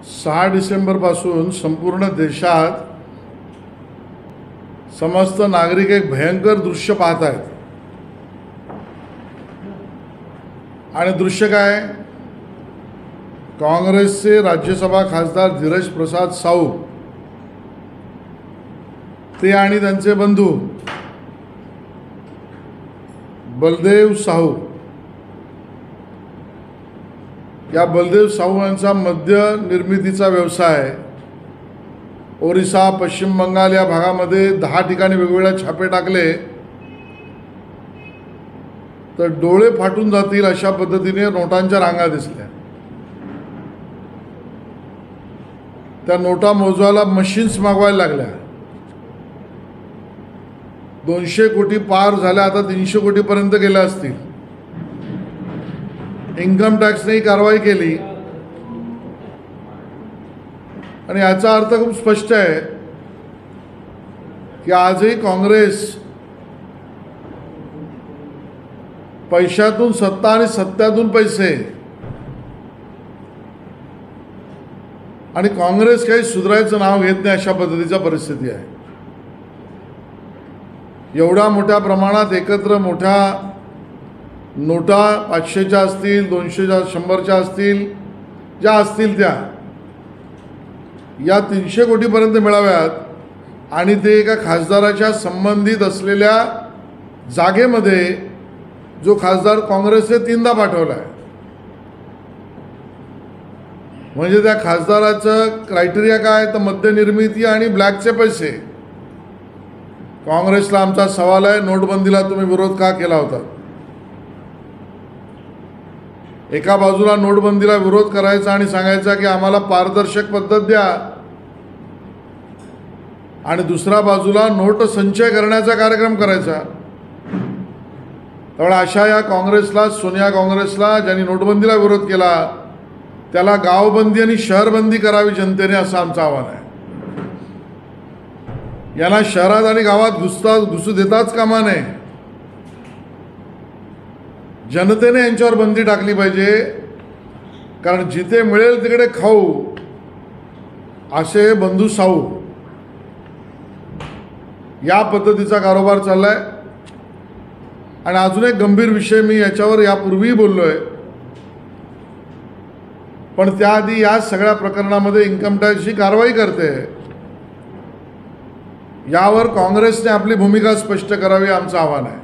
6 डिसेंबरपासून संपूर्ण देशात समस्त नागरिक एक भयंकर दृश्य पाहत आहेत। आणि दृश्य काय? काँग्रेसचे राज्यसभा खासदार धीरज प्रसाद साहू ते आणि त्यांचे बंधू बलदेव साहू, या बलदेव साहू यांचा मद्य निर्मितीचा व्यवसाय ओरिसा, पश्चिम बंगाल या भागामध्ये 10 ठिकाणी वेगवेगळ्या छापे टाकले तर डोळे फाटून जातील अशा पद्धतीने नोटांच्या रांगा दिसल्या। त्या नोटा मोजवायला मशीन्स मागवायला लागल्या। 200 कोटी पार झाल्या, आता 300 कोटीपर्यंत गेल्या असतील। इन्कम टॅक्सने कारवाई केली आणि याचा अर्थ खूप स्पष्ट आहे की आजही काँग्रेस पैशातून सत्ता आणि सत्यातून पैसे, आणि काँग्रेस काही सुधारायचं नाव घेत नाही अशा पद्धतीची परिस्थिती आहे। एवढ्या मोठ्या प्रमाणात एकत्र मोठ्या नोटा 500च्या असतील, 200च्या, 100च्या असतील, ज्या असतील त्या या 300 कोटीपर्यंत मिळाव्यात आणि ते एका खासदाराच्या संबंधित असलेल्या जागेमध्ये जो खासदार काँग्रेसने 3दा पाठवला आहे, म्हणजे त्या खासदाराचं क्रायटेरिया काय? तर मद्य निर्मिती आणि ब्लॅकचे पैसे। काँग्रेसला आमचा सवाल आहे, नोटबंदीला तुम्ही विरोध का केला होता? एका बाजूला नोटबंदीला विरोध करायचा आणि सांगायचा की आम्हाला पारदर्शक पद्धत द्या, आणि दुसऱ्या बाजूला नोट संचय करण्याचा कार्यक्रम करायचा। त्यामुळे अशा या काँग्रेसला, सोनिया काँग्रेसला, ज्यांनी नोटबंदीला विरोध केला त्याला गावबंदी आणि शहरबंदी करावी जनतेने, असं आमचं आव्हान आहे। यांना शहरात आणि गावात घुसू देताच कामा नये। जनतेने यांच्यावर बंदी टाकली पाहिजे, कारण जिथे मिळेल तिकडे खाऊ असे बंधू साहू या पद्धतीचा कारोबार चाललाय। आणि अजून एक गंभीर विषय, मी याच्यावर यापूर्वी बोललोय, पण त्याआधी या सगळ्या प्रकरणामध्ये इन्कम टॅक्सची कारवाई करते, यावर काँग्रेसने आपली भूमिका स्पष्ट करावी आमचं आव्हान आहे।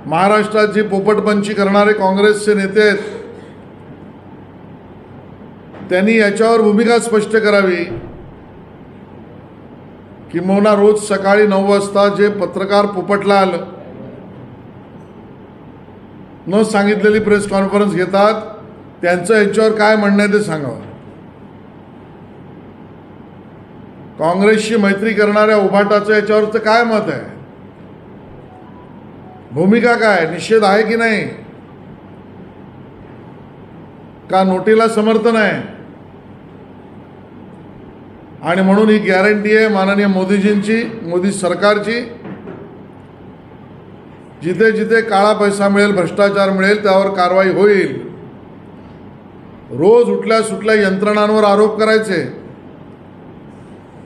महाराष्ट्रात जी पोपटपंची करणारे काँग्रेसचे नेते आहेत त्यांनी याच्यावर भूमिका स्पष्ट करावी। किंबहुना रोज सकाळी 9 वाजता जे पत्रकार पोपटलाल न सांगितलेली प्रेस कॉन्फरन्स घेतात त्यांचं याच्यावर काय म्हणणं आहे ते सांगावं। काँग्रेसशी मैत्री करणाऱ्या उभाटाचं याच्यावरचं काय मत आहे? भूमिका काय? निषेध आहे की नाही? का नोटीला समर्थन आहे? आणि म्हणून ही गॅरंटी आहे माननीय मोदीजींची, मोदी सरकारची, जिथे जिथे काळा पैसा मिळेल, भ्रष्टाचार मिळेल त्यावर कारवाई होईल। रोज उठल्या सुटल्या यंत्रणांवर आरोप करायचे,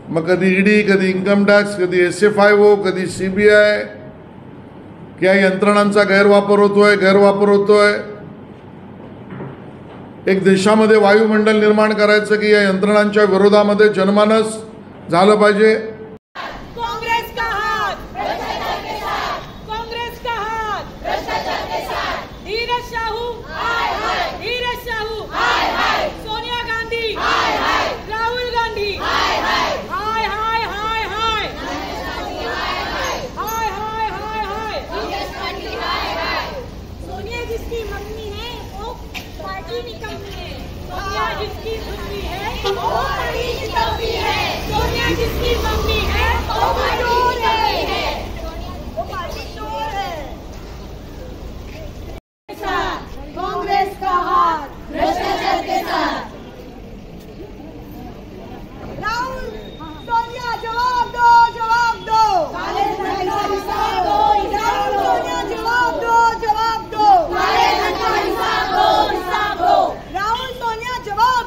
मग कधी ईडी, कधी इन्कम टॅक्स, कधी SFIO, कधी CBI, की या यंत्रणांचा गैरवापर होतोय। एक देशामध्ये वायुमंडल निर्माण करायचं की या यंत्रणांच्या विरोधामध्ये जनमानस झालं पाहिजे। कांग्रेस का हाथ भ्रष्टाचार के साथ, कांग्रेस का हाथ भ्रष्टाचार के साथ। धीरज साहू हाय हाय, धीरज साहू हाय हाय, सोनिया गांधी हाय हाय, राहुल गांधी हाय हाय, हाय हाय हाय हाय, हाय हाय हाय हाय, कांग्रेस पार्टी हाय हाय। सोनिया जिसकी मम्मी है वो पार्टी निकम्मी है, सोनिया जिसकी मम्मी है वो पार्टी निकम्मी है, सोनिया जिसकी मम्मी है वो पार्टी है, वो पार्टी चोर है। कांग्रेस का हाथ भ्रष्टाचार के साथ। राहुल, सोनिया जवाब दो, जवाब दो। काले धन का हिसाब दो, राहुल सोनिया जवाब दो, जवाब दो। काले धन का हिसाब दो, हिसाब दो। राहुल सोनिया जवाब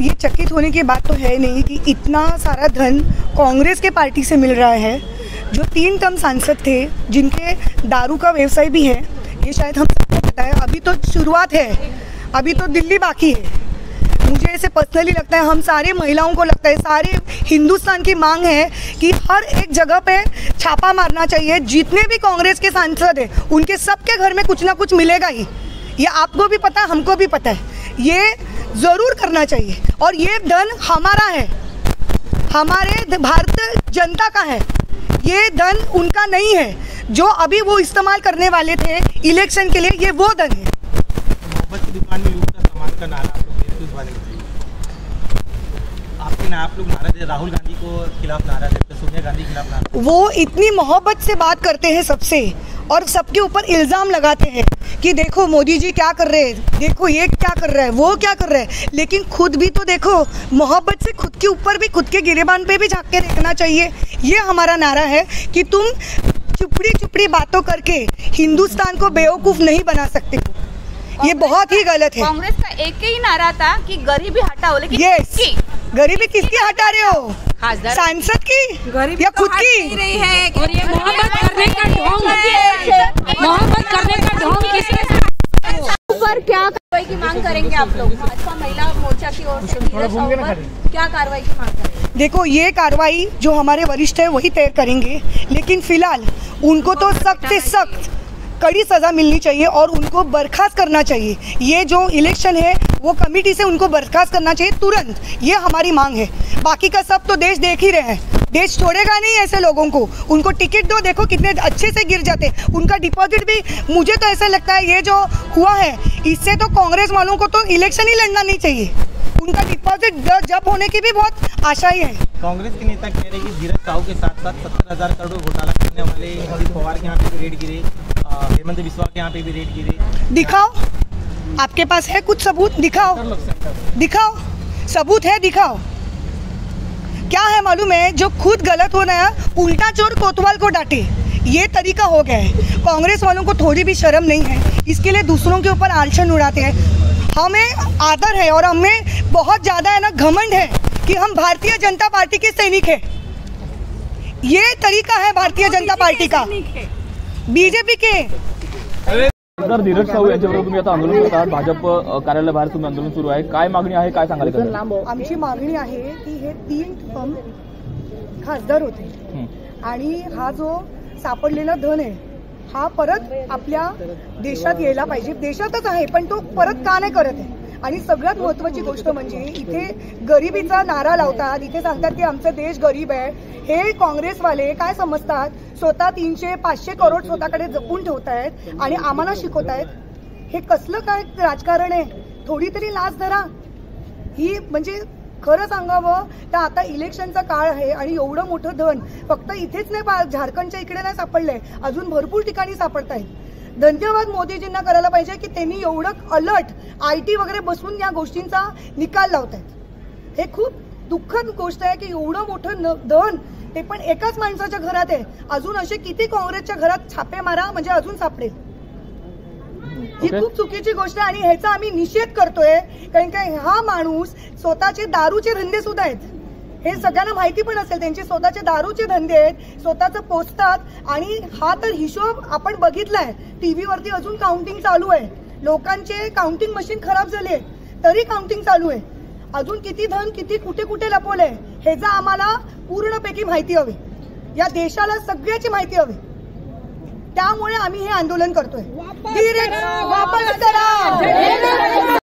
ये चकित होने की बात तो है नहीं कि इतना सारा धन कांग्रेस के पार्टी से मिल रहा है। जो 3 टर्म सांसद थे जिनके दारू का व्यवसाय भी है, ये शायद हम सबको पता है। अभी तो शुरुआत है, अभी तो दिल्ली बाकी है। मुझे ऐसे पर्सनली लगता है, हम सारे महिलाओं को लगता है, सारे हिंदुस्तान की मांग है कि हर एक जगह पे छापा मारना चाहिए। जितने भी कांग्रेस के सांसद हैं उनके सबके घर में कुछ ना कुछ मिलेगा ही। ये आपको भी पता है, हमको भी पता है, ये ज़रूर करना चाहिए। और ये धन हमारा है, हमारे भारतीय जनता का है, ये धन उनका नहीं है जो अभी वो इस्तेमाल करने वाले थे इलेक्शन के लिए। ये वो धन है। मोहब्बत की दुकान में लूटता सामान का नारा आप लोग नारा दे, राहुल गांधी को खिलाफ नारा देते, सोनिया गांधी के खिलाफ नारा। वो इतनी मोहब्बत से बात करते हैं सबसे, और सबके ऊपर इल्ज़ाम लगाते हैं कि देखो मोदी जी क्या कर रहे हैं, देखो ये क्या कर रहा है, वो क्या कर रहा है। लेकिन खुद भी तो देखो, मोहब्बत से खुद के ऊपर भी, खुद के गिरेबान पे भी झाँक के देखना चाहिए। ये हमारा नारा है कि तुम चुपड़ी बातों करके हिंदुस्तान को बेवकूफ़ नहीं बना सकते। ये बहुत ही गलत है। कांग्रेस का एक ही नारा था कि गरीबी हटाओ, लेकिन यस, गरीबी किसकी हटा रहे हो? सांसद की गरीबी या खुद की? नहीं है। और ये मोहब्बत करने का ढोंग है, मोहब्बत करने का ढोंग किसके पर क्या कार्रवाई की मांग करेंगे आप लोग? भाजपा महिला मोर्चा की ओर से क्या कार्रवाई की मांग करेंगे? देखो, ये कार्रवाई जो हमारे वरिष्ठ है वही तय करेंगे, लेकिन फिलहाल उनको तो सख्त से सख्त कड़ी सज़ा मिलनी चाहिए और उनको बर्खास्त करना चाहिए। ये जो इलेक्शन है वो कमेटी से उनको बर्खास्त करना चाहिए तुरंत। ये हमारी मांग है। बाकी का सब तो देश देख ही रहे हैं, देश छोड़ेगा नहीं ऐसे लोगों को। उनको टिकट दो, देखो कितने अच्छे से गिर जाते। उनका डिपॉजिट भी, मुझे तो ऐसा लगता है ये जो हुआ है इससे तो कांग्रेस वालों को तो इलेक्शन ही लड़ना नहीं चाहिए। उनका डिपॉजिट जब होने की भी बहुत आशाएं हैं। कांग्रेस के नेता कह रहे हैं कि धीरज साहू के साथ साथ 70,000 करोड़ घोटाला करने वाले अजित पवार के यहाँ पे भी रेड गिरे, हेमंत बिस्वा के यहाँ पे भी रेड गिरे। दिखाओ, आपके पास है कुछ सबूत? दिखाओ, दिखाओ, सबूत है, दिखाओ। क्या है मालूम है, जो खुद गलत हो रहा है उल्टा चोर कोतवाल को डांटे, ये तरीका हो गया है। कांग्रेस वालों को थोड़ी भी शर्म नहीं है, इसके लिए दूसरों के ऊपर आलचन उड़ाते हैं। हमें आदर है और हमें बहुत ज़्यादा है ना घमंड है कि हम भारतीय जनता पार्टी के सैनिक हैं। ये तरीका है भारतीय जनता पार्टी का, बीजेपी के। सर, धीरज साहू यांच्याबरोबर तुम्ही आता आंदोलन करत आहात, भाजप कार्यालयाबाहेर तुम्ही आंदोलन सुरू आहे, काय मागणी आहे, काय सांगाल? आमची मागणी आहे की हे 3 टर्म खासदार होते आणि हा जो सापडलेला धन आहे हा परत आपल्या देशात यायला पाहिजे। देशातच आहे पण तो परत का नाही करत आहे? आणि सगळ्यात महत्त्वाची गोष्ट म्हणजे इथे गरिबीचा नारा लावतात, इथे सांगतात की आमचा देश गरीब आहे। हे काँग्रेसवाले काय समजतात, स्वतः 300-500 करोड स्वतःकडे जपून ठेवतायत आणि आम्हाला शिकवतायत। हे कसलं काय राजकारण आहे? थोडी तरी लाज धरा। ही म्हणजे खरं सांगावं तर आता इलेक्शनचा काळ आहे आणि एवढं मोठं धन फक्त इथेच नाही, झारखंडच्या इकडे नाही सापडलंय, अजून भरपूर ठिकाणी सापडतायत। धन्यवाद मोदीजींना करायला पाहिजे की त्यांनी एवढं अलर्ट IT वगैरे बसून या गोष्टींचा निकाल लावतायत। हे खूप दुःखद गोष्ट आहे की एवढं मोठं धन ते पण एकाच माणसाच्या घरात आहे। अजून असे किती काँग्रेसच्या घरात छापे मारा म्हणजे अजून सापडेल। ही खूप चुकीची गोष्ट आहे आणि ह्याचा आम्ही निषेध करतोय, कारण की हा माणूस स्वतःचे दारूचे धंदे सुद्धा आहेत, हे सगळ्यांना माहिती पण असेल। त्यांचे स्वतःचे दारूचे धंदे आहेत, स्वतःचं पोचतात आणि हा तर हिशोब आपण बघितलाय टीव्हीवरती। अजून काउंटिंग चालू आहे, लोकांचे काउंटिंग मशीन खराब झाले तरी काउंटिंग चालू आहे। अजून किती धन किती कुठे कुठे लपवलंय ह्याचा आम्हाला पूर्णपैकी माहिती हवी, या देशाला सगळ्याची माहिती हवी। त्यामुळे आम्ही हे आंदोलन करतोय। वापस करा।